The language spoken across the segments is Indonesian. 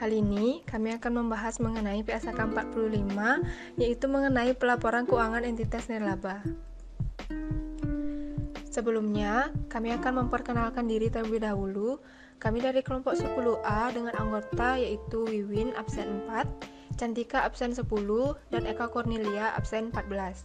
Kali ini kami akan membahas mengenai PSAK 45, yaitu mengenai pelaporan keuangan entitas nirlaba. Sebelumnya, kami akan memperkenalkan diri terlebih dahulu. Kami dari kelompok 10A dengan anggota yaitu Wiwin absen 4, Cantika absen 10, dan Eka Cornelia absen 14.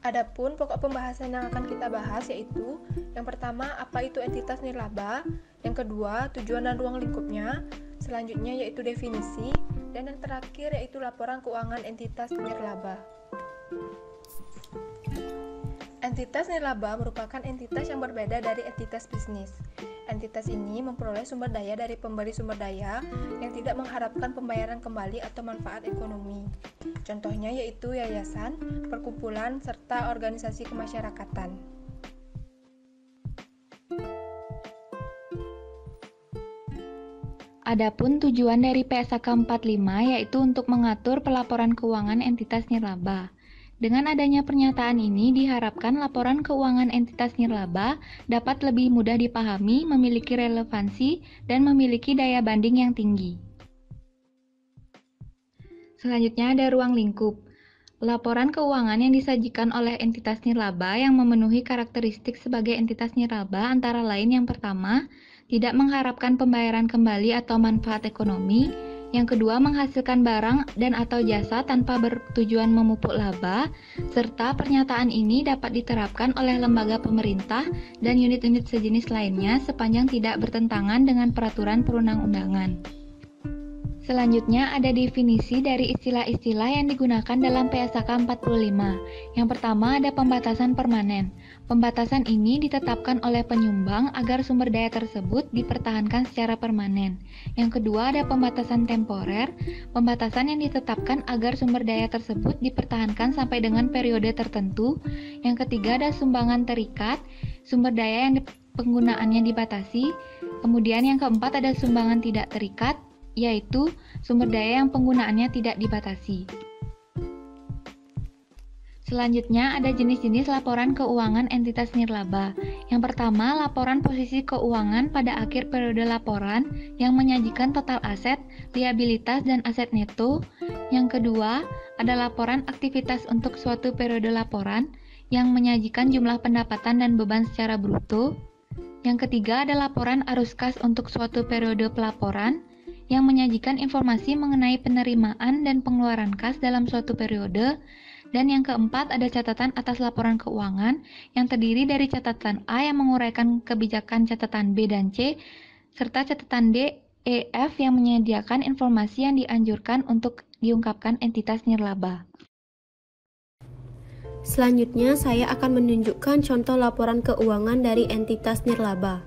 Adapun pokok pembahasan yang akan kita bahas yaitu yang pertama, apa itu entitas nirlaba, yang kedua, tujuan dan ruang lingkupnya, selanjutnya yaitu definisi, dan yang terakhir yaitu laporan keuangan entitas nirlaba. Entitas nirlaba merupakan entitas yang berbeda dari entitas bisnis. Entitas ini memperoleh sumber daya dari pemberi sumber daya yang tidak mengharapkan pembayaran kembali atau manfaat ekonomi. Contohnya yaitu yayasan, perkumpulan, serta organisasi kemasyarakatan. Adapun tujuan dari PSAK 45 yaitu untuk mengatur pelaporan keuangan entitas nirlaba. Dengan adanya pernyataan ini diharapkan laporan keuangan entitas nirlaba dapat lebih mudah dipahami, memiliki relevansi, dan memiliki daya banding yang tinggi. Selanjutnya ada ruang lingkup. Laporan keuangan yang disajikan oleh entitas nirlaba yang memenuhi karakteristik sebagai entitas nirlaba antara lain yang pertama, tidak mengharapkan pembayaran kembali atau manfaat ekonomi. Yang kedua, menghasilkan barang dan atau jasa tanpa bertujuan memupuk laba, serta pernyataan ini dapat diterapkan oleh lembaga pemerintah dan unit-unit sejenis lainnya sepanjang tidak bertentangan dengan peraturan perundang-undangan. Selanjutnya ada definisi dari istilah-istilah yang digunakan dalam PSAK 45. Yang pertama ada pembatasan permanen. Pembatasan ini ditetapkan oleh penyumbang agar sumber daya tersebut dipertahankan secara permanen. Yang kedua ada pembatasan temporer. Pembatasan yang ditetapkan agar sumber daya tersebut dipertahankan sampai dengan periode tertentu. Yang ketiga ada sumbangan terikat. Sumber daya yang penggunaannya dibatasi. Kemudian yang keempat ada sumbangan tidak terikat, yaitu sumber daya yang penggunaannya tidak dibatasi. Selanjutnya ada jenis-jenis laporan keuangan entitas nirlaba. Yang pertama, laporan posisi keuangan pada akhir periode laporan yang menyajikan total aset, liabilitas, dan aset neto. Yang kedua, ada laporan aktivitas untuk suatu periode laporan yang menyajikan jumlah pendapatan dan beban secara bruto. Yang ketiga, ada laporan arus kas untuk suatu periode pelaporan yang menyajikan informasi mengenai penerimaan dan pengeluaran kas dalam suatu periode. Dan yang keempat ada catatan atas laporan keuangan yang terdiri dari catatan A yang menguraikan kebijakan catatan B dan C, serta catatan D, E, F yang menyediakan informasi yang dianjurkan untuk diungkapkan entitas nirlaba. Selanjutnya saya akan menunjukkan contoh laporan keuangan dari entitas nirlaba.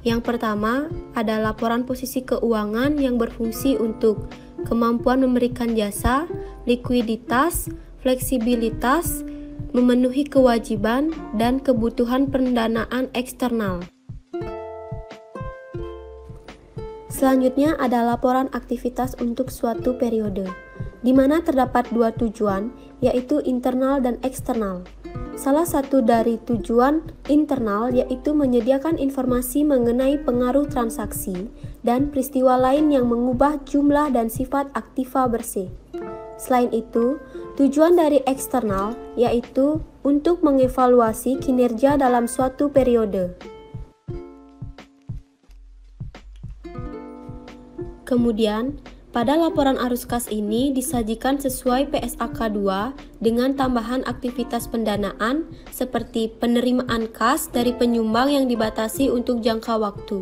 Yang pertama, ada laporan posisi keuangan yang berfungsi untuk kemampuan memberikan jasa, likuiditas, fleksibilitas, memenuhi kewajiban, dan kebutuhan pendanaan eksternal. Selanjutnya ada laporan aktivitas untuk suatu periode, di mana terdapat dua tujuan, yaitu internal dan eksternal. Salah satu dari tujuan internal yaitu menyediakan informasi mengenai pengaruh transaksi dan peristiwa lain yang mengubah jumlah dan sifat aktiva bersih. Selain itu, tujuan dari eksternal yaitu untuk mengevaluasi kinerja dalam suatu periode. Kemudian, pada laporan arus kas ini disajikan sesuai PSAK 2 dengan tambahan aktivitas pendanaan seperti penerimaan kas dari penyumbang yang dibatasi untuk jangka waktu.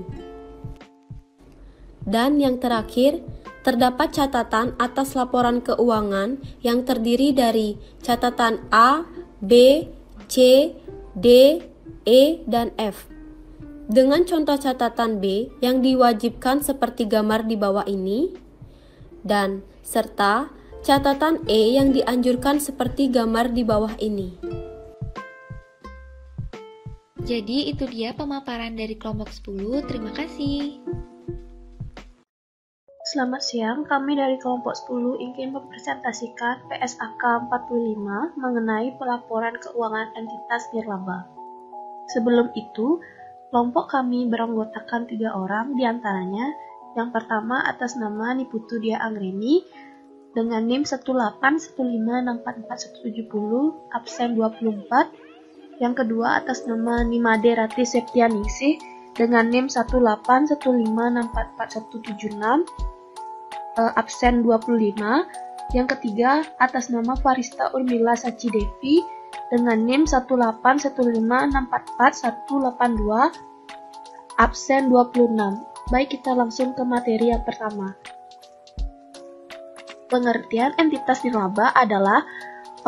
Dan yang terakhir, terdapat catatan atas laporan keuangan yang terdiri dari catatan A, B, C, D, E, dan F. Dengan contoh catatan B yang diwajibkan seperti gambar di bawah ini, dan serta catatan E yang dianjurkan seperti gambar di bawah ini. Jadi itu dia pemaparan dari kelompok 10. Terima kasih. Selamat siang, kami dari kelompok 10 ingin mempresentasikan PSAK 45 mengenai pelaporan keuangan entitas nirlaba. Sebelum itu, kelompok kami beranggotakan 3 orang, diantaranya Yang pertama atas nama Niputu Dia Anggreni dengan NIM 181564470 absen 24. Yang kedua atas nama Nimade Rati Septianingsih dengan NIM 181564476 absen 25. Yang ketiga atas nama Farista Urmila Sacidevi dengan NIM 18156448182 absen 26. Baik, kita langsung ke materi yang pertama. Pengertian entitas nirlaba adalah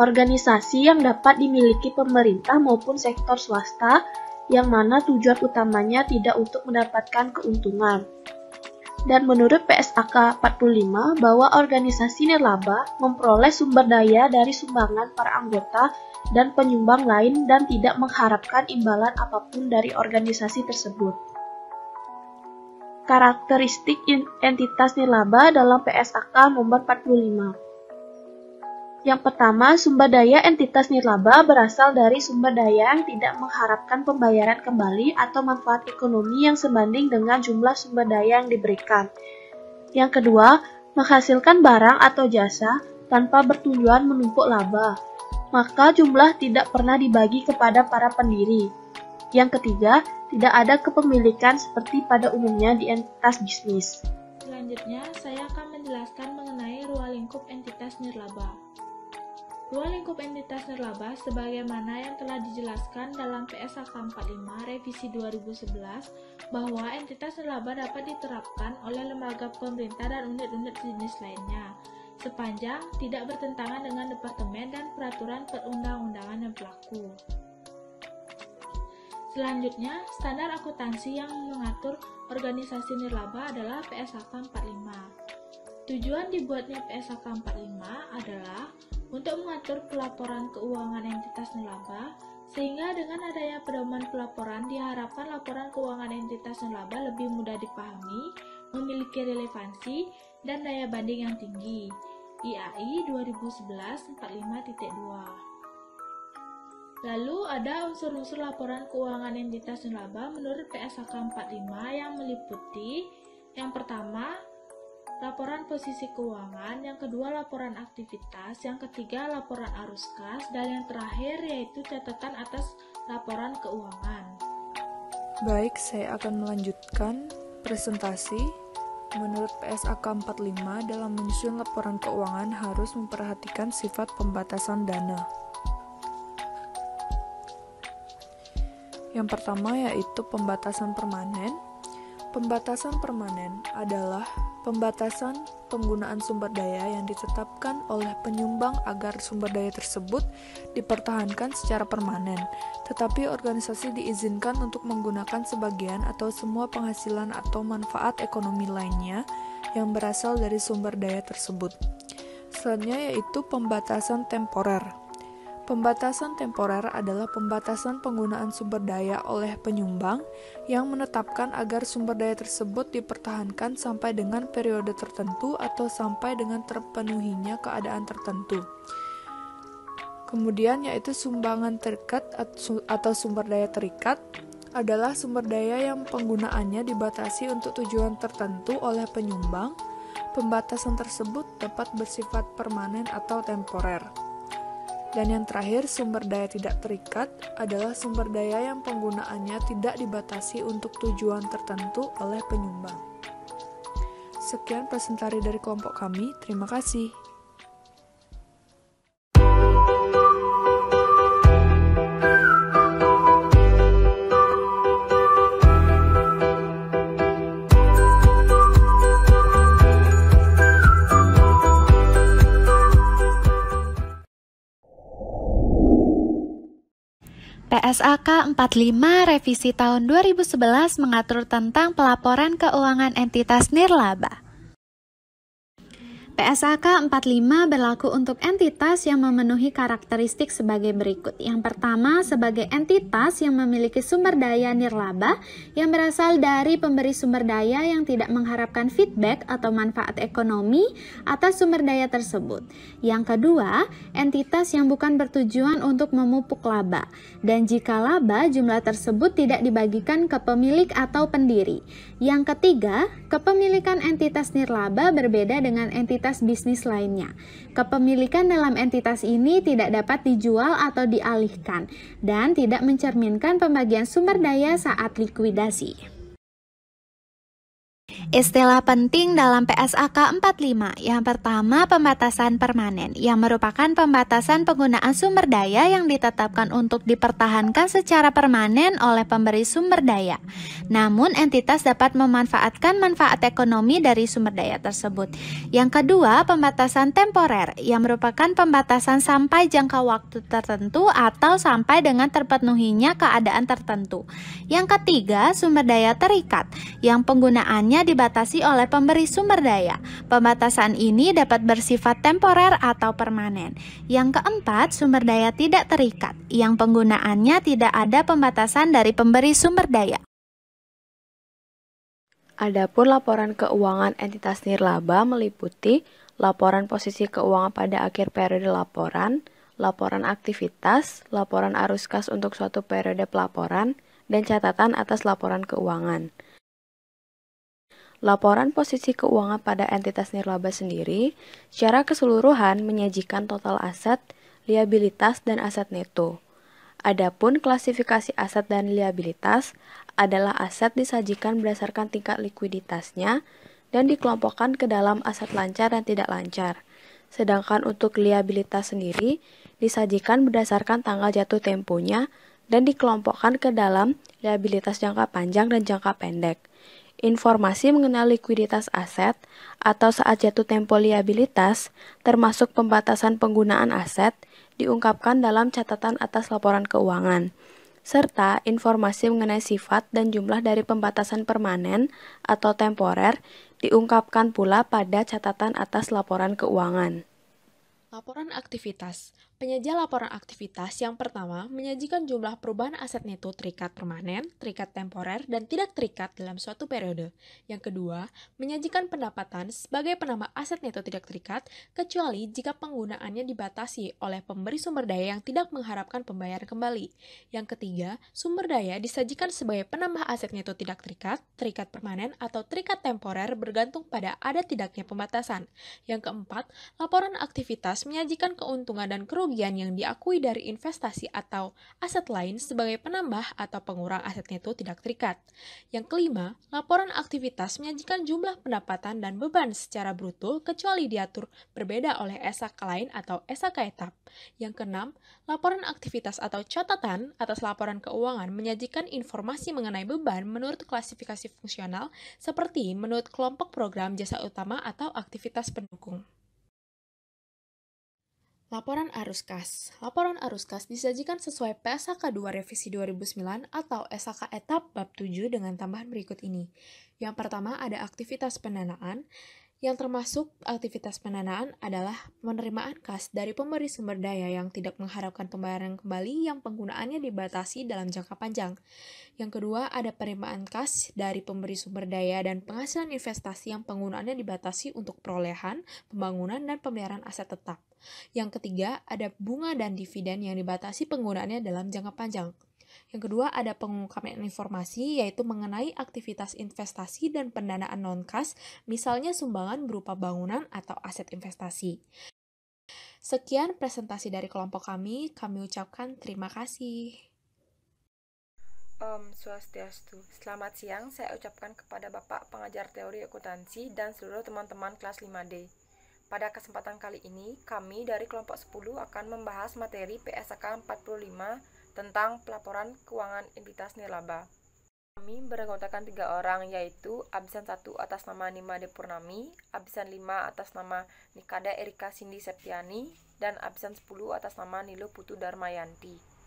organisasi yang dapat dimiliki pemerintah maupun sektor swasta yang mana tujuan utamanya tidak untuk mendapatkan keuntungan. Dan menurut PSAK 45 bahwa organisasi nirlaba memperoleh sumber daya dari sumbangan para anggota dan penyumbang lain dan tidak mengharapkan imbalan apapun dari organisasi tersebut. Karakteristik entitas nirlaba dalam PSAK nomor 45. Yang pertama, sumber daya entitas nirlaba berasal dari sumber daya yang tidak mengharapkan pembayaran kembali atau manfaat ekonomi yang sebanding dengan jumlah sumber daya yang diberikan. Yang kedua, menghasilkan barang atau jasa tanpa bertujuan menumpuk laba, maka jumlah tidak pernah dibagi kepada para pendiri. Yang ketiga, tidak ada kepemilikan seperti pada umumnya di entitas bisnis. Selanjutnya, saya akan menjelaskan mengenai ruang lingkup entitas nirlaba. Ruang lingkup entitas nirlaba sebagaimana yang telah dijelaskan dalam PSAK 45 revisi 2011 bahwa entitas nirlaba dapat diterapkan oleh lembaga pemerintah dan unit-unit jenis lainnya sepanjang tidak bertentangan dengan departemen dan peraturan perundang-undangan yang berlaku. Selanjutnya, standar akuntansi yang mengatur organisasi nirlaba adalah PSAK 45. Tujuan dibuatnya PSAK 45 adalah untuk mengatur pelaporan keuangan entitas nirlaba, sehingga dengan adanya pedoman pelaporan diharapkan laporan keuangan entitas nirlaba lebih mudah dipahami, memiliki relevansi, dan daya banding yang tinggi. IAI 2011-45.2. Lalu ada unsur-unsur laporan keuangan entitas nirlaba menurut PSAK 45 yang meliputi yang pertama, laporan posisi keuangan, yang kedua laporan aktivitas, yang ketiga laporan arus kas, dan yang terakhir yaitu catatan atas laporan keuangan. Baik, saya akan melanjutkan presentasi. Menurut PSAK 45 dalam menyusun laporan keuangan harus memperhatikan sifat pembatasan dana. Yang pertama yaitu pembatasan permanen. Pembatasan permanen adalah pembatasan penggunaan sumber daya yang ditetapkan oleh penyumbang agar sumber daya tersebut dipertahankan secara permanen, tetapi organisasi diizinkan untuk menggunakan sebagian atau semua penghasilan atau manfaat ekonomi lainnya yang berasal dari sumber daya tersebut. Selanjutnya yaitu pembatasan temporer. Pembatasan temporer adalah pembatasan penggunaan sumber daya oleh penyumbang yang menetapkan agar sumber daya tersebut dipertahankan sampai dengan periode tertentu atau sampai dengan terpenuhinya keadaan tertentu. Kemudian yaitu sumbangan terikat atau sumber daya terikat adalah sumber daya yang penggunaannya dibatasi untuk tujuan tertentu oleh penyumbang. Pembatasan tersebut dapat bersifat permanen atau temporer. Dan yang terakhir, sumber daya tidak terikat adalah sumber daya yang penggunaannya tidak dibatasi untuk tujuan tertentu oleh penyumbang. Sekian presentasi dari kelompok kami, terima kasih. PSAK 45 revisi tahun 2011 mengatur tentang pelaporan keuangan entitas nirlaba. PSAK 45 berlaku untuk entitas yang memenuhi karakteristik sebagai berikut. Yang pertama, sebagai entitas yang memiliki sumber daya nirlaba yang berasal dari pemberi sumber daya yang tidak mengharapkan feedback atau manfaat ekonomi atas sumber daya tersebut. Yang kedua, entitas yang bukan bertujuan untuk memupuk laba. Dan jika laba, jumlah tersebut tidak dibagikan ke pemilik atau pendiri. Yang ketiga, Kepemilikan entitas nirlaba berbeda dengan entitas bisnis lainnya. Kepemilikan dalam entitas ini tidak dapat dijual atau dialihkan dan tidak mencerminkan pembagian sumber daya saat likuidasi. Istilah penting dalam PSAK 45. Yang pertama, pembatasan permanen, yang merupakan pembatasan penggunaan sumber daya yang ditetapkan untuk dipertahankan secara permanen oleh pemberi sumber daya. Namun, entitas dapat memanfaatkan manfaat ekonomi dari sumber daya tersebut. Yang kedua, pembatasan temporer, yang merupakan pembatasan sampai jangka waktu tertentu atau sampai dengan terpenuhinya keadaan tertentu. Yang ketiga, sumber daya terikat, yang penggunaannya dibatasi oleh pemberi sumber daya. Pembatasan ini dapat bersifat temporer atau permanen. Yang keempat, sumber daya tidak terikat, yang penggunaannya tidak ada pembatasan dari pemberi sumber daya. Adapun laporan keuangan entitas nirlaba meliputi laporan posisi keuangan pada akhir periode laporan, laporan aktivitas, laporan arus kas untuk suatu periode pelaporan, dan catatan atas laporan keuangan. Laporan posisi keuangan pada entitas nirlaba sendiri secara keseluruhan menyajikan total aset, liabilitas, dan aset neto. Adapun klasifikasi aset dan liabilitas adalah aset disajikan berdasarkan tingkat likuiditasnya dan dikelompokkan ke dalam aset lancar dan tidak lancar. Sedangkan untuk liabilitas sendiri disajikan berdasarkan tanggal jatuh temponya dan dikelompokkan ke dalam liabilitas jangka panjang dan jangka pendek. Informasi mengenai likuiditas aset atau saat jatuh tempo liabilitas, termasuk pembatasan penggunaan aset, diungkapkan dalam catatan atas laporan keuangan, serta informasi mengenai sifat dan jumlah dari pembatasan permanen atau temporer diungkapkan pula pada catatan atas laporan keuangan. Laporan aktivitas. Penyajian laporan aktivitas yang pertama menyajikan jumlah perubahan aset neto terikat permanen, terikat temporer, dan tidak terikat dalam suatu periode. Yang kedua, menyajikan pendapatan sebagai penambah aset neto tidak terikat, kecuali jika penggunaannya dibatasi oleh pemberi sumber daya yang tidak mengharapkan pembayaran kembali. Yang ketiga, sumber daya disajikan sebagai penambah aset neto tidak terikat, terikat permanen, atau terikat temporer bergantung pada ada tidaknya pembatasan. Yang keempat, laporan aktivitas menyajikan keuntungan dan kerugian yang diakui dari investasi atau aset lain sebagai penambah atau pengurang aset neto tidak terikat. Yang kelima, laporan aktivitas menyajikan jumlah pendapatan dan beban secara bruto kecuali diatur berbeda oleh SAK lain atau SAK etap. Yang keenam, laporan aktivitas atau catatan atas laporan keuangan menyajikan informasi mengenai beban menurut klasifikasi fungsional seperti menurut kelompok program jasa utama atau aktivitas pendukung. Laporan arus kas. Laporan arus kas disajikan sesuai PSAK 2 Revisi 2009 atau SAK etap bab 7 dengan tambahan berikut ini. Yang pertama ada aktivitas pendanaan. Yang termasuk aktivitas pendanaan adalah penerimaan kas dari pemberi sumber daya yang tidak mengharapkan pembayaran kembali yang penggunaannya dibatasi dalam jangka panjang. Yang kedua, ada penerimaan kas dari pemberi sumber daya dan penghasilan investasi yang penggunaannya dibatasi untuk perolehan, pembangunan, dan pemeliharaan aset tetap. Yang ketiga, ada bunga dan dividen yang dibatasi penggunaannya dalam jangka panjang. Yang kedua, ada pengungkapan informasi, yaitu mengenai aktivitas investasi dan pendanaan non-kas, misalnya sumbangan berupa bangunan atau aset investasi. Sekian presentasi dari kelompok kami ucapkan terima kasih. Om Swastiastu. Selamat siang, saya ucapkan kepada Bapak Pengajar Teori Akuntansi dan seluruh teman-teman kelas 5D. Pada kesempatan kali ini, kami dari kelompok 10 akan membahas materi PSAK 45 tentang pelaporan keuangan entitas nirlaba. Kami beranggotakan 3 orang, yaitu Absen 1 atas nama Nima De Purnami, Absen 5 atas nama Nikada Erika Cindy Septiani, dan Absen 10 atas nama Nilo Putu Darmayanti.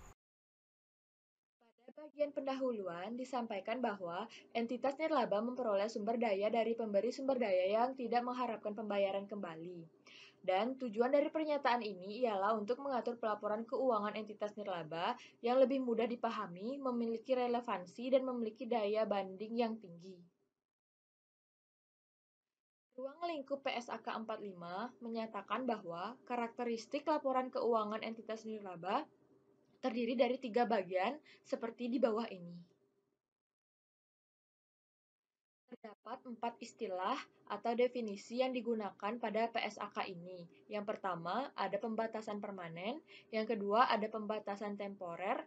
Pada bagian pendahuluan disampaikan bahwa entitas nirlaba memperoleh sumber daya dari pemberi sumber daya yang tidak mengharapkan pembayaran kembali. Dan tujuan dari pernyataan ini ialah untuk mengatur pelaporan keuangan entitas nirlaba yang lebih mudah dipahami, memiliki relevansi, dan memiliki daya banding yang tinggi. Ruang lingkup PSAK 45 menyatakan bahwa karakteristik laporan keuangan entitas nirlaba terdiri dari 3 bagian seperti di bawah ini. Terdapat 4 istilah atau definisi yang digunakan pada PSAK ini. Yang pertama, ada pembatasan permanen. Yang kedua, ada pembatasan temporer.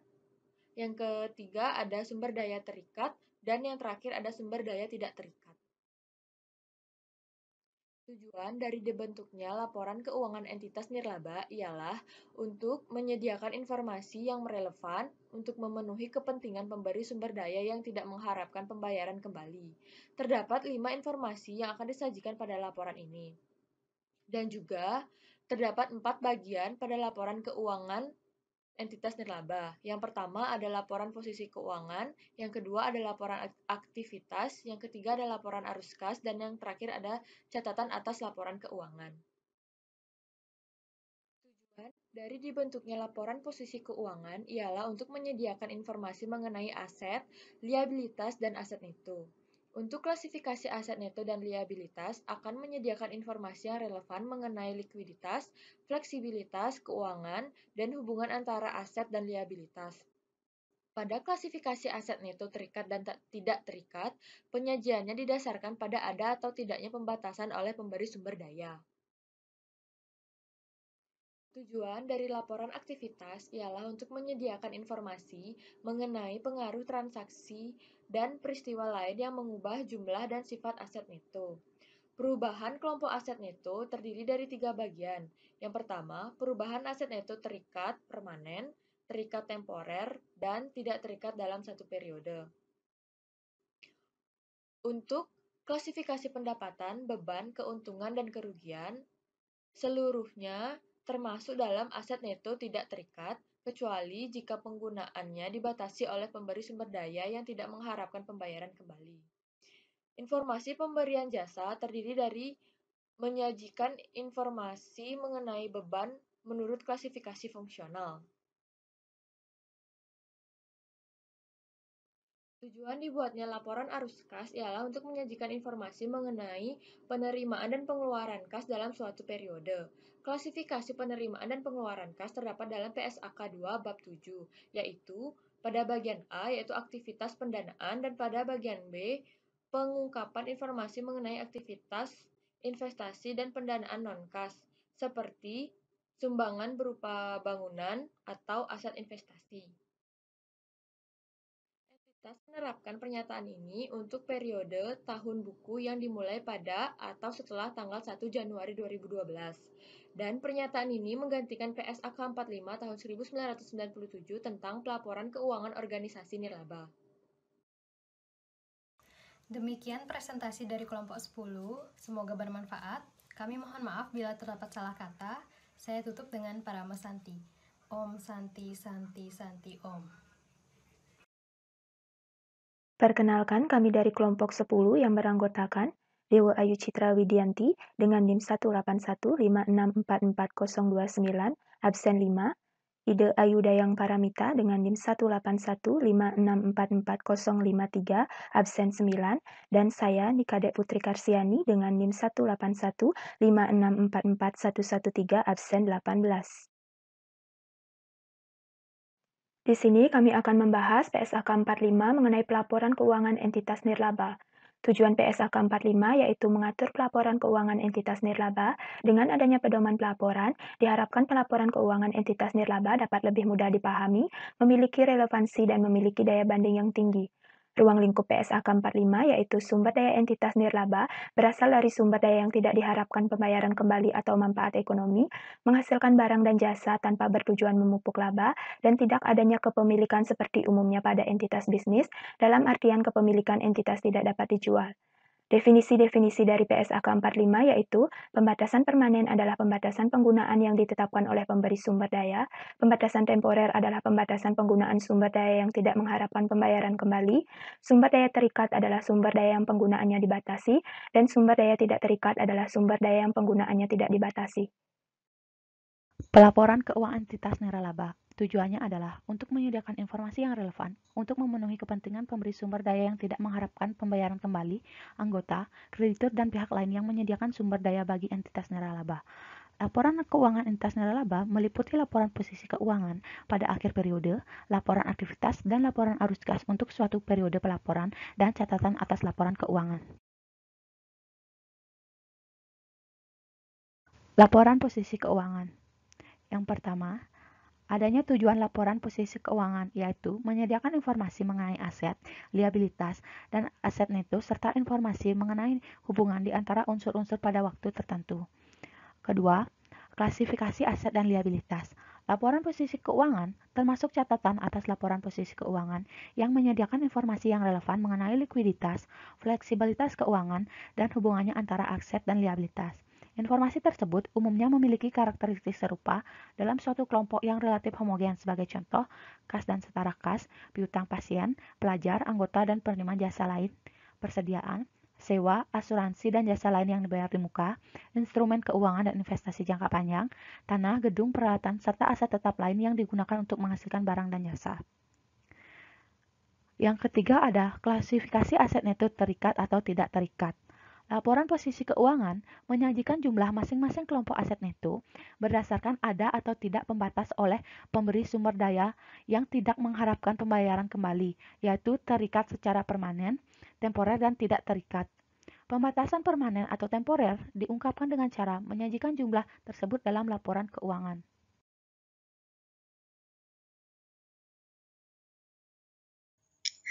Yang ketiga, ada sumber daya terikat. Dan yang terakhir, ada sumber daya tidak terikat. Tujuan dari dibentuknya laporan keuangan entitas nirlaba ialah untuk menyediakan informasi yang relevan untuk memenuhi kepentingan pemberi sumber daya yang tidak mengharapkan pembayaran kembali. Terdapat 5 informasi yang akan disajikan pada laporan ini. Dan juga terdapat 4 bagian pada laporan keuangan entitas nirlaba. Yang pertama ada laporan posisi keuangan, yang kedua ada laporan aktivitas, yang ketiga ada laporan arus kas, dan yang terakhir ada catatan atas laporan keuangan. Tujuan dari dibentuknya laporan posisi keuangan ialah untuk menyediakan informasi mengenai aset, liabilitas, dan aset neto. Untuk klasifikasi aset neto dan liabilitas akan menyediakan informasi yang relevan mengenai likuiditas, fleksibilitas, keuangan, dan hubungan antara aset dan liabilitas. Pada klasifikasi aset neto terikat dan tidak terikat, penyajiannya didasarkan pada ada atau tidaknya pembatasan oleh pemberi sumber daya. Tujuan dari laporan aktivitas ialah untuk menyediakan informasi mengenai pengaruh transaksi dan peristiwa lain yang mengubah jumlah dan sifat aset neto. Perubahan kelompok aset neto terdiri dari 3 bagian. Yang pertama, perubahan aset neto terikat permanen, terikat temporer, dan tidak terikat dalam satu periode. Untuk klasifikasi pendapatan, beban, keuntungan, dan kerugian, seluruhnya termasuk dalam aset neto tidak terikat, kecuali jika penggunaannya dibatasi oleh pemberi sumber daya yang tidak mengharapkan pembayaran kembali. Informasi pemberian jasa terdiri dari menyajikan informasi mengenai beban menurut klasifikasi fungsional. Tujuan dibuatnya laporan arus kas ialah untuk menyajikan informasi mengenai penerimaan dan pengeluaran kas dalam suatu periode. Klasifikasi penerimaan dan pengeluaran kas terdapat dalam PSAK 2 bab 7, yaitu pada bagian A yaitu aktivitas pendanaan dan pada bagian B pengungkapan informasi mengenai aktivitas investasi dan pendanaan non-kas, seperti sumbangan berupa bangunan atau aset investasi. Entitas menerapkan pernyataan ini untuk periode tahun buku yang dimulai pada atau setelah tanggal 1 Januari 2012. Dan pernyataan ini menggantikan PSAK 45 tahun 1997 tentang pelaporan keuangan organisasi nirlaba. Demikian presentasi dari kelompok 10, semoga bermanfaat. Kami mohon maaf bila terdapat salah kata. Saya tutup dengan Parama Santi. Om Santi Santi Santi Om. Perkenalkan, kami dari kelompok 10 yang beranggotakan Dewa Ayu Citra Widianti dengan NIM 18156444029, absen 5, Ide Ayu Dayang Paramita dengan NIM 18156444053, absen 9, dan saya Nikadek Putri Karsiani dengan NIM 18156444113, absen 18. Di sini kami akan membahas PSAK 45 mengenai pelaporan keuangan entitas nirlaba. Tujuan PSAK 45 yaitu mengatur pelaporan keuangan entitas nirlaba. Dengan adanya pedoman pelaporan, diharapkan pelaporan keuangan entitas nirlaba dapat lebih mudah dipahami, memiliki relevansi dan memiliki daya banding yang tinggi. Ruang lingkup PSAK 45 yaitu sumber daya entitas nirlaba berasal dari sumber daya yang tidak diharapkan pembayaran kembali atau manfaat ekonomi, menghasilkan barang dan jasa tanpa bertujuan memupuk laba, dan tidak adanya kepemilikan seperti umumnya pada entitas bisnis, dalam artian kepemilikan entitas tidak dapat dijual. Definisi-definisi dari PSAK 45 yaitu pembatasan permanen adalah pembatasan penggunaan yang ditetapkan oleh pemberi sumber daya, pembatasan temporer adalah pembatasan penggunaan sumber daya yang tidak mengharapkan pembayaran kembali, sumber daya terikat adalah sumber daya yang penggunaannya dibatasi, dan sumber daya tidak terikat adalah sumber daya yang penggunaannya tidak dibatasi. Pelaporan keuangan entitas nirlaba tujuannya adalah untuk menyediakan informasi yang relevan untuk memenuhi kepentingan pemberi sumber daya yang tidak mengharapkan pembayaran kembali, anggota, kreditur, dan pihak lain yang menyediakan sumber daya bagi entitas nirlaba. Laporan keuangan entitas nirlaba meliputi laporan posisi keuangan pada akhir periode, laporan aktivitas, dan laporan arus kas untuk suatu periode pelaporan, dan catatan atas laporan keuangan. Laporan posisi keuangan. Yang pertama, adanya tujuan laporan posisi keuangan, yaitu menyediakan informasi mengenai aset, liabilitas, dan aset neto, serta informasi mengenai hubungan di antara unsur-unsur pada waktu tertentu. Kedua, klasifikasi aset dan liabilitas. Laporan posisi keuangan termasuk catatan atas laporan posisi keuangan yang menyediakan informasi yang relevan mengenai likuiditas, fleksibilitas keuangan, dan hubungannya antara aset dan liabilitas. Informasi tersebut umumnya memiliki karakteristik serupa dalam suatu kelompok yang relatif homogen, sebagai contoh, kas dan setara kas, piutang pasien, pelajar, anggota, dan penerima jasa lain, persediaan, sewa, asuransi, dan jasa lain yang dibayar di muka, instrumen keuangan dan investasi jangka panjang, tanah, gedung, peralatan, serta aset tetap lain yang digunakan untuk menghasilkan barang dan jasa. Yang ketiga ada klasifikasi aset neto terikat atau tidak terikat. Laporan posisi keuangan menyajikan jumlah masing-masing kelompok aset neto berdasarkan ada atau tidak pembatas oleh pemberi sumber daya yang tidak mengharapkan pembayaran kembali, yaitu terikat secara permanen, temporer, dan tidak terikat. Pembatasan permanen atau temporer diungkapkan dengan cara menyajikan jumlah tersebut dalam laporan keuangan.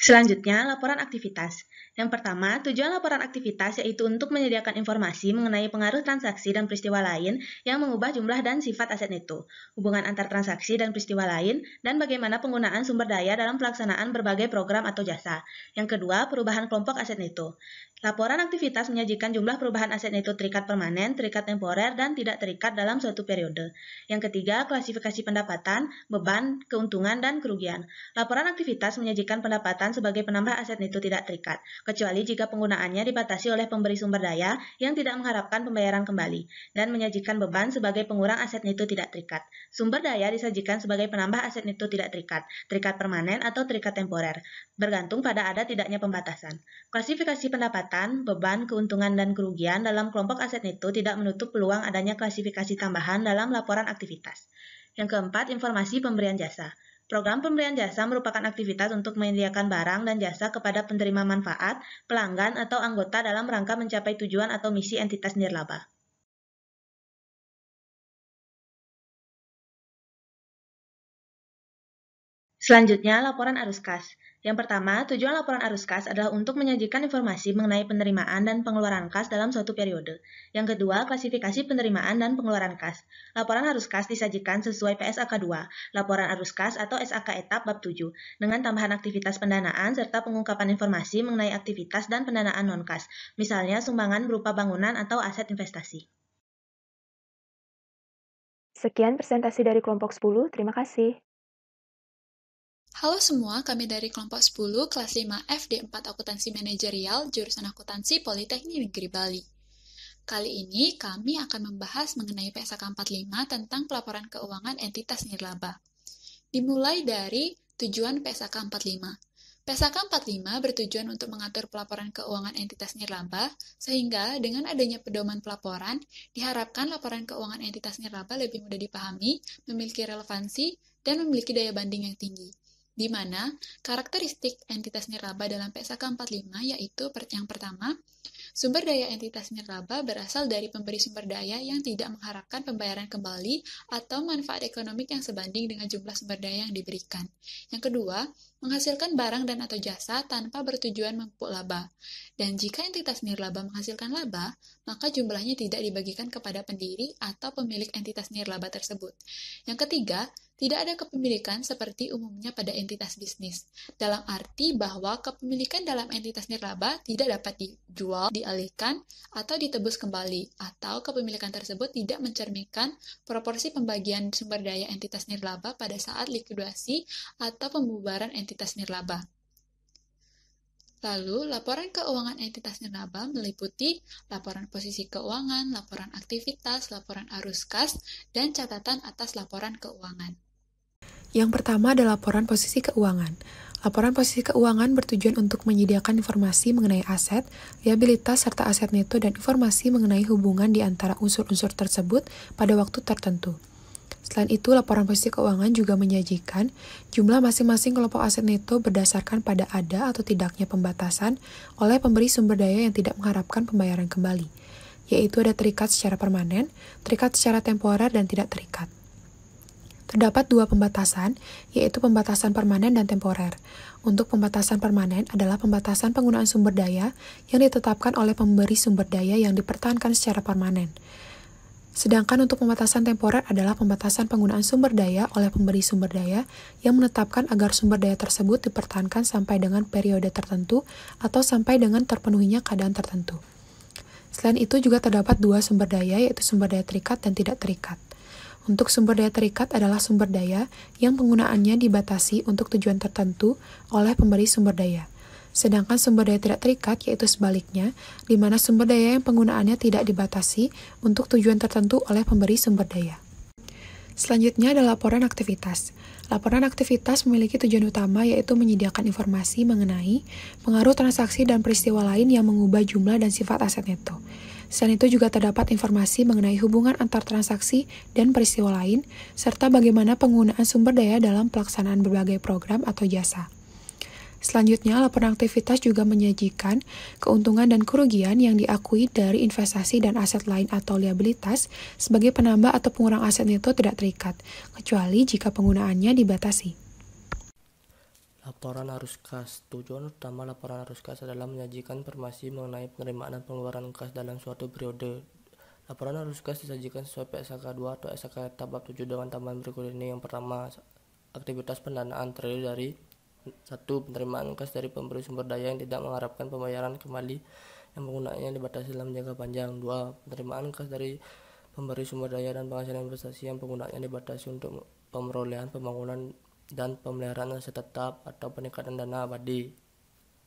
Selanjutnya, laporan aktivitas. Yang pertama, tujuan laporan aktivitas yaitu untuk menyediakan informasi mengenai pengaruh transaksi dan peristiwa lain yang mengubah jumlah dan sifat aset neto, hubungan antar transaksi dan peristiwa lain, dan bagaimana penggunaan sumber daya dalam pelaksanaan berbagai program atau jasa. Yang kedua, perubahan kelompok aset neto. Laporan aktivitas menyajikan jumlah perubahan aset neto terikat permanen, terikat temporer, dan tidak terikat dalam suatu periode. Yang ketiga, klasifikasi pendapatan, beban, keuntungan, dan kerugian. Laporan aktivitas menyajikan pendapatan sebagai penambah aset neto tidak terikat, kecuali jika penggunaannya dibatasi oleh pemberi sumber daya yang tidak mengharapkan pembayaran kembali, dan menyajikan beban sebagai pengurang aset neto tidak terikat. Sumber daya disajikan sebagai penambah aset neto tidak terikat, terikat permanen atau terikat temporer, bergantung pada ada tidaknya pembatasan. Klasifikasi pendapatan, beban, keuntungan, dan kerugian dalam kelompok aset neto tidak menutup peluang adanya klasifikasi tambahan dalam laporan aktivitas. Yang keempat, informasi pemberian jasa. Program pemberian jasa merupakan aktivitas untuk menyediakan barang dan jasa kepada penerima manfaat, pelanggan, atau anggota dalam rangka mencapai tujuan atau misi entitas nirlaba. Selanjutnya, laporan arus kas. Yang pertama, tujuan laporan arus kas adalah untuk menyajikan informasi mengenai penerimaan dan pengeluaran kas dalam suatu periode. Yang kedua, klasifikasi penerimaan dan pengeluaran kas. Laporan arus kas disajikan sesuai PSAK 2, laporan arus kas atau SAK etap bab 7, dengan tambahan aktivitas pendanaan serta pengungkapan informasi mengenai aktivitas dan pendanaan non-kas, misalnya sumbangan berupa bangunan atau aset investasi. Sekian presentasi dari kelompok 10, terima kasih. Halo semua, kami dari kelompok 10, kelas 5 FD4 Akuntansi Manajerial, jurusan Akuntansi Politeknik Negeri Bali. Kali ini kami akan membahas mengenai PSAK 45 tentang pelaporan keuangan entitas nirlaba. Dimulai dari tujuan PSAK 45. PSAK 45 bertujuan untuk mengatur pelaporan keuangan entitas nirlaba, sehingga dengan adanya pedoman pelaporan, diharapkan laporan keuangan entitas nirlaba lebih mudah dipahami, memiliki relevansi, dan memiliki daya banding yang tinggi. Di mana karakteristik entitas nirlaba dalam PSAK 45 yaitu yang pertama, sumber daya entitas nirlaba berasal dari pemberi sumber daya yang tidak mengharapkan pembayaran kembali atau manfaat ekonomik yang sebanding dengan jumlah sumber daya yang diberikan. Yang kedua, menghasilkan barang dan atau jasa tanpa bertujuan memupuk laba. Dan jika entitas nirlaba menghasilkan laba, maka jumlahnya tidak dibagikan kepada pendiri atau pemilik entitas nirlaba tersebut. Yang ketiga, tidak ada kepemilikan seperti umumnya pada entitas bisnis, dalam arti bahwa kepemilikan dalam entitas nirlaba tidak dapat dijual, dialihkan, atau ditebus kembali, atau kepemilikan tersebut tidak mencerminkan proporsi pembagian sumber daya entitas nirlaba pada saat likuidasi atau pembubaran entitas nirlaba. Lalu, laporan keuangan entitas nirlaba meliputi laporan posisi keuangan, laporan aktivitas, laporan arus kas, dan catatan atas laporan keuangan. Yang pertama adalah laporan posisi keuangan. Laporan posisi keuangan bertujuan untuk menyediakan informasi mengenai aset, liabilitas, serta aset neto dan informasi mengenai hubungan di antara unsur-unsur tersebut pada waktu tertentu. Selain itu, laporan posisi keuangan juga menyajikan jumlah masing-masing kelompok aset neto berdasarkan pada ada atau tidaknya pembatasan oleh pemberi sumber daya yang tidak mengharapkan pembayaran kembali. yaitu ada terikat secara permanen, terikat secara temporer, dan tidak terikat. Terdapat dua pembatasan, yaitu pembatasan permanen dan temporer. Untuk pembatasan permanen adalah pembatasan penggunaan sumber daya yang ditetapkan oleh pemberi sumber daya yang dipertahankan secara permanen. Sedangkan untuk pembatasan temporer adalah pembatasan penggunaan sumber daya oleh pemberi sumber daya yang menetapkan agar sumber daya tersebut dipertahankan sampai dengan periode tertentu atau sampai dengan terpenuhinya keadaan tertentu. Selain itu juga terdapat dua sumber daya, yaitu sumber daya terikat dan tidak terikat. Untuk sumber daya terikat adalah sumber daya yang penggunaannya dibatasi untuk tujuan tertentu oleh pemberi sumber daya. Sedangkan sumber daya tidak terikat yaitu sebaliknya, di mana sumber daya yang penggunaannya tidak dibatasi untuk tujuan tertentu oleh pemberi sumber daya. Selanjutnya ada laporan aktivitas. Laporan aktivitas memiliki tujuan utama yaitu menyediakan informasi mengenai pengaruh transaksi dan peristiwa lain yang mengubah jumlah dan sifat aset neto. Selain itu juga terdapat informasi mengenai hubungan antar transaksi dan peristiwa lain, serta bagaimana penggunaan sumber daya dalam pelaksanaan berbagai program atau jasa. Selanjutnya, laporan aktivitas juga menyajikan keuntungan dan kerugian yang diakui dari investasi dan aset lain atau liabilitas sebagai penambah atau pengurang aset neto tidak terikat, kecuali jika penggunaannya dibatasi. Laporan arus kas. Tujuan utama laporan arus kas adalah menyajikan informasi mengenai penerimaan dan pengeluaran kas dalam suatu periode. Laporan arus kas disajikan sesuai PSAK 2 atau SAK etap bab 7 dengan tambahan berikut ini. Yang pertama, aktivitas pendanaan terdiri dari 1. Penerimaan kas dari pemberi sumber daya yang tidak mengharapkan pembayaran kembali yang penggunaannya dibatasi dalam jangka panjang. 2. Penerimaan kas dari pemberi sumber daya dan penghasilan investasi yang penggunaannya dibatasi untuk pemerolehan, pembangunan, dan pemeliharaan aset tetap atau peningkatan dana abadi.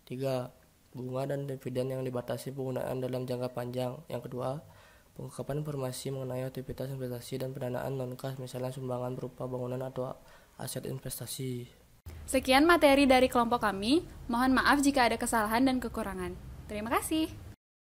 3. Bunga dan dividen yang dibatasi penggunaan dalam jangka panjang. Yang kedua, pengungkapan informasi mengenai aktivitas investasi dan pendanaan non-kas, misalnya sumbangan berupa bangunan atau aset investasi. Sekian materi dari kelompok kami. Mohon maaf jika ada kesalahan dan kekurangan. Terima kasih.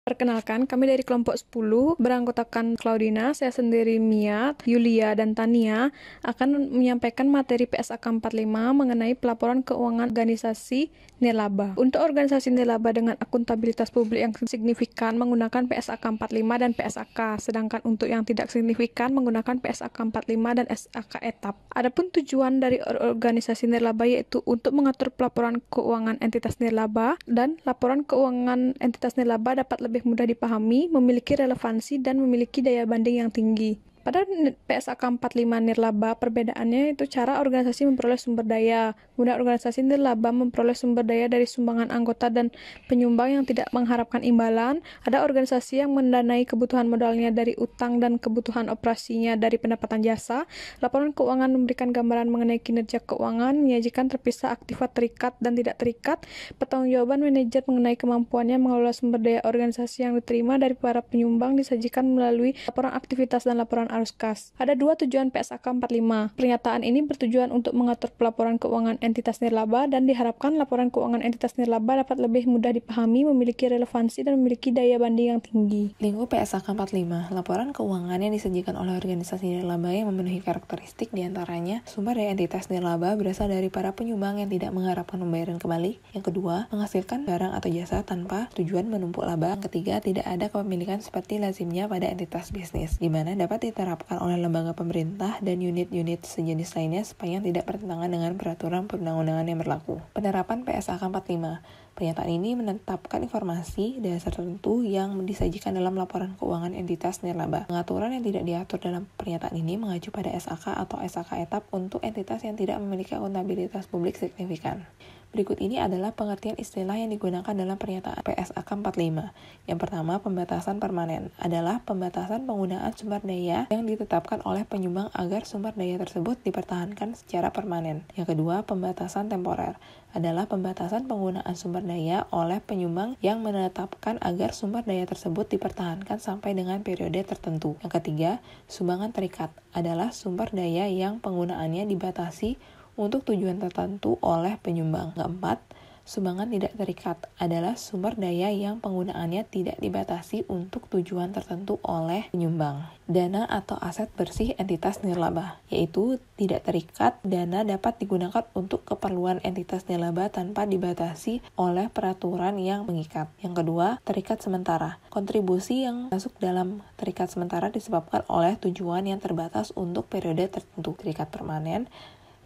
Perkenalkan, kami dari kelompok 10 beranggotakan Claudina, saya sendiri Mia, Yulia, dan Tania akan menyampaikan materi PSAK 45 mengenai pelaporan keuangan organisasi nirlaba. Untuk organisasi nirlaba dengan akuntabilitas publik yang signifikan menggunakan PSAK 45 dan PSAK, sedangkan untuk yang tidak signifikan menggunakan PSAK 45 dan SAK etap. Adapun tujuan dari organisasi nirlaba yaitu untuk mengatur pelaporan keuangan entitas nirlaba, dan laporan keuangan entitas nirlaba dapat lebih mudah dipahami, memiliki relevansi, dan memiliki daya banding yang tinggi. Pada PSAK 45 nirlaba, perbedaannya itu cara organisasi memperoleh sumber daya. Kemudian organisasi nirlaba memperoleh sumber daya dari sumbangan anggota dan penyumbang yang tidak mengharapkan imbalan. Ada organisasi yang mendanai kebutuhan modalnya dari utang dan kebutuhan operasinya dari pendapatan jasa. Laporan keuangan memberikan gambaran mengenai kinerja keuangan, menyajikan terpisah aktiva terikat dan tidak terikat. Pertanggungjawaban manajer mengenai kemampuannya mengelola sumber daya organisasi yang diterima dari para penyumbang disajikan melalui laporan aktivitas dan laporan arus kas. Ada dua tujuan PSAK 45. Pernyataan ini bertujuan untuk mengatur pelaporan keuangan entitas nirlaba dan diharapkan laporan keuangan entitas nirlaba dapat lebih mudah dipahami, memiliki relevansi, dan memiliki daya banding yang tinggi. Lingkup PSAK 45. Laporan keuangan yang disajikan oleh organisasi nirlaba yang memenuhi karakteristik diantaranya sumber daya entitas nirlaba berasal dari para penyumbang yang tidak mengharapkan pembayaran kembali. Yang kedua, menghasilkan barang atau jasa tanpa tujuan menumpuk laba. Yang ketiga, tidak ada kepemilikan seperti lazimnya pada entitas bisnis, di mana dapat diterapkan oleh lembaga pemerintah dan unit-unit sejenis lainnya sepanjang tidak bertentangan dengan peraturan perundang-undangan yang berlaku. Penerapan PSAK 45. Pernyataan ini menetapkan informasi dasar tertentu yang disajikan dalam laporan keuangan entitas nirlaba. Pengaturan yang tidak diatur dalam pernyataan ini mengacu pada SAK atau SAK etap untuk entitas yang tidak memiliki akuntabilitas publik signifikan. Berikut ini adalah pengertian istilah yang digunakan dalam pernyataan PSAK 45. Yang pertama, pembatasan permanen adalah pembatasan penggunaan sumber daya yang ditetapkan oleh penyumbang agar sumber daya tersebut dipertahankan secara permanen. Yang kedua, pembatasan temporer adalah pembatasan penggunaan sumber daya oleh penyumbang yang menetapkan agar sumber daya tersebut dipertahankan sampai dengan periode tertentu. Yang ketiga, sumbangan terikat adalah sumber daya yang penggunaannya dibatasi untuk tujuan tertentu oleh penyumbang. Keempat, Sumbangan tidak terikat adalah sumber daya yang penggunaannya tidak dibatasi untuk tujuan tertentu oleh penyumbang. Dana atau aset bersih entitas nirlaba, yaitu tidak terikat, dana dapat digunakan untuk keperluan entitas nirlaba tanpa dibatasi oleh peraturan yang mengikat. Yang kedua, terikat sementara. Kontribusi yang masuk dalam terikat sementara disebabkan oleh tujuan yang terbatas untuk periode tertentu. Terikat permanen,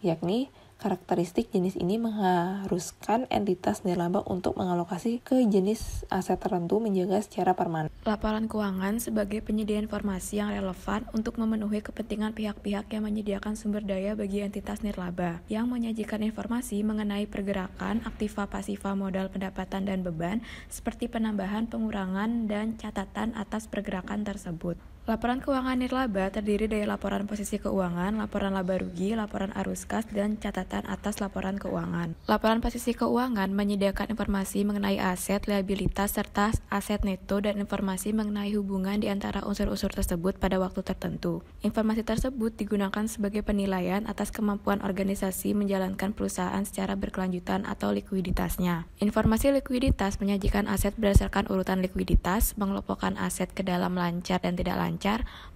yakni karakteristik jenis ini mengharuskan entitas nirlaba untuk mengalokasi ke jenis aset tertentu menjaga secara permanen. Laporan keuangan sebagai penyedia informasi yang relevan untuk memenuhi kepentingan pihak-pihak yang menyediakan sumber daya bagi entitas nirlaba, yang menyajikan informasi mengenai pergerakan, aktiva pasiva modal pendapatan dan beban, seperti penambahan, pengurangan, dan catatan atas pergerakan tersebut. Laporan keuangan nirlaba terdiri dari laporan posisi keuangan, laporan laba rugi, laporan arus kas, dan catatan atas laporan keuangan. Laporan posisi keuangan menyediakan informasi mengenai aset, liabilitas, serta aset neto dan informasi mengenai hubungan di antara unsur-unsur tersebut pada waktu tertentu. Informasi tersebut digunakan sebagai penilaian atas kemampuan organisasi menjalankan perusahaan secara berkelanjutan atau likuiditasnya. Informasi likuiditas menyajikan aset berdasarkan urutan likuiditas, mengelompokkan aset ke dalam lancar dan tidak lancar,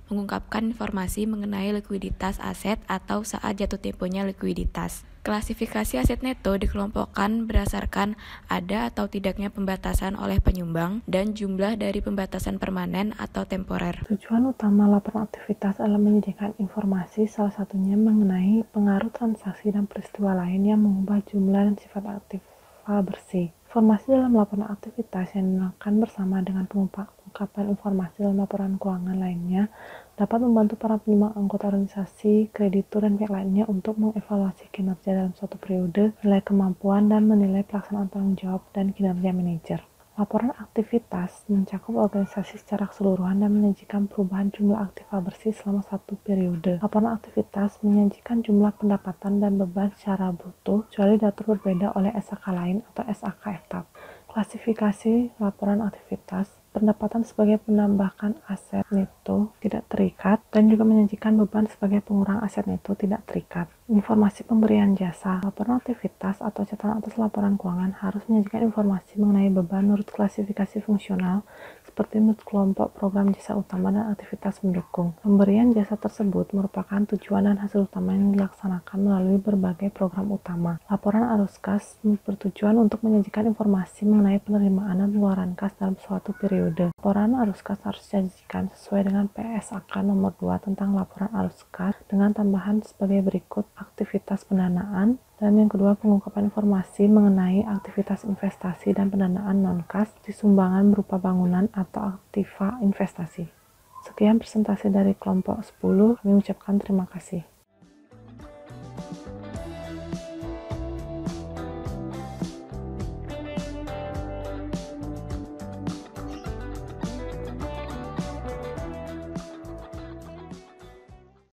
mengungkapkan informasi mengenai likuiditas aset atau saat jatuh temponya likuiditas. Klasifikasi aset neto dikelompokkan berdasarkan ada atau tidaknya pembatasan oleh penyumbang dan jumlah dari pembatasan permanen atau temporer. Tujuan utama laporan aktivitas adalah menyediakan informasi, salah satunya mengenai pengaruh transaksi dan peristiwa lain yang mengubah jumlah dan sifat aktiva bersih. Informasi dalam laporan aktivitas yang dilakukan bersama dengan pengungkapan informasi dalam laporan keuangan lainnya dapat membantu para penyumbang anggota organisasi, kreditur, dan pihak lainnya untuk mengevaluasi kinerja dalam suatu periode, menilai kemampuan, dan menilai pelaksanaan tanggung jawab dan kinerja manajer. Laporan aktivitas mencakup organisasi secara keseluruhan dan menyajikan perubahan jumlah aktiva bersih selama satu periode. Laporan aktivitas menyajikan jumlah pendapatan dan beban secara bruto, kecuali diatur berbeda oleh SAK lain atau SAK etap. Klasifikasi laporan aktivitas: pendapatan sebagai penambahkan aset neto tidak terikat, dan juga menyajikan beban sebagai pengurang aset neto tidak terikat. Informasi pemberian jasa: laporan aktivitas atau catatan atas laporan keuangan harus menyajikan informasi mengenai beban menurut klasifikasi fungsional, seperti menurut kelompok program jasa utama dan aktivitas mendukung. Pemberian jasa tersebut merupakan tujuan dan hasil utama yang dilaksanakan melalui berbagai program utama. Laporan arus kas bertujuan untuk menyajikan informasi mengenai penerimaan dan pengeluaran kas dalam suatu periode. Laporan arus kas harus disajikan sesuai dengan PSAK nomor 2 tentang laporan arus kas dengan tambahan sebagai berikut: aktivitas pendanaan, dan yang kedua pengungkapan informasi mengenai aktivitas investasi dan pendanaan non-kas di sumbangan berupa bangunan atau aktiva investasi. Sekian presentasi dari kelompok 10, kami ucapkan terima kasih.